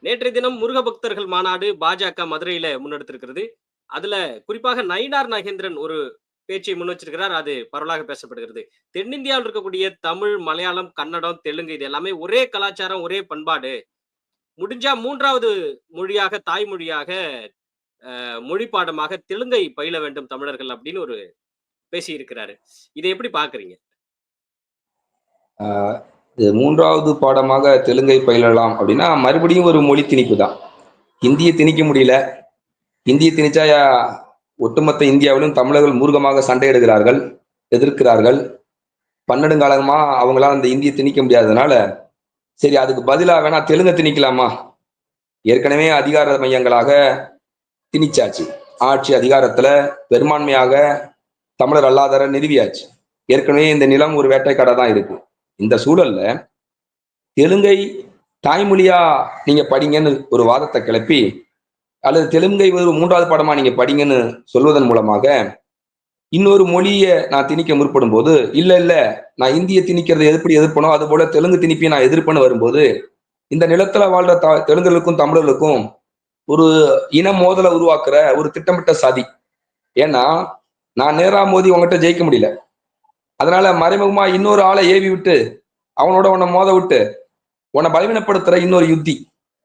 நேற்றைய தினம் முருக பக்தர்கள் மாநாடு பாஜக மதுரையில முன்னெடுத்திருக்கிறது. அதுல குறிப்பாக நயினார் நாகேந்திரன் ஒரு பேச்சை முன் வச்சிருக்கிறார். அது பரவலாக பேசப்படுகிறது. தென்னிந்தியாவில் இருக்கக்கூடிய தமிழ், மலையாளம், கன்னடம், தெலுங்கு இது எல்லாமே ஒரே கலாச்சாரம், ஒரே பண்பாடு. முடிஞ்சா 3வது மொழியாக, தாய்மொழியாக மொழி பாடமாக தெலுங்கை பயில வேண்டும் தமிழர்கள் அப்படின்னு ஒரு பேசியிருக்கிறாரு. இதை எப்படி பார்க்குறீங்க? இது 3வது பாடமாக தெலுங்கை பயிலலாம் அப்படின்னா மறுபடியும் ஒரு மொழி திணிப்பு தான். ஹிந்தியை திணிக்க முடியல. ஹிந்தியை திணிச்சா ஒட்டுமொத்த இந்தியாவிலும் தமிழர்கள் மூர்க்கமாக சண்டையிடுகிறார்கள், எதிர்க்கிறார்கள். பன்னெடுங்காலமா அவங்களால அந்த இந்தியை திணிக்க முடியாததுனால சரி அதுக்கு பதிலாக வேணா தெலுங்கை திணிக்கலாமா. ஏற்கனவே அதிகார மையங்களாக திணிச்சாச்சு. ஆட்சி அதிகாரத்துல பெரும்பான்மையாக தமிழர் அல்லாதர நிறுவியாச்சு. ஏற்கனவே இந்த நிலம் ஒரு வேட்டைக்காடா தான் இருக்கு. இந்த சூழல்ல தெலுங்கை தாய்மொழியா நீங்க படிங்கன்னு ஒரு வாதத்தை கிளப்பி, அல்லது தெலுங்கை ஒரு 3வது பாடமா நீங்க படிங்கன்னு சொல்வதன் மூலமாக இன்னொரு மொழியை நான் திணிக்க முற்படும் போது, இல்ல நான் இந்திய திணிக்கிறதை எப்படி எதிர்ப்பனோ அது போல தெலுங்கு திணிப்பை நான் எதிர்ப்புன்னு வரும்போது, இந்த நிலத்துல வாழ்ற தெலுங்கர்களுக்கும் தமிழர்களுக்கும் ஒரு இன மோதலை உருவாக்குற ஒரு திட்டமிட்ட சதி. ஏன்னா நான் நேரா மோதி உங்ககிட்ட ஜெயிக்க முடியல. அதனால மறைமுகமா இன்னொரு ஆளை ஏவி விட்டு அவனோட உன்னை மோத விட்டு உன்னை பலவீனப்படுத்துற இன்னொரு யுத்தி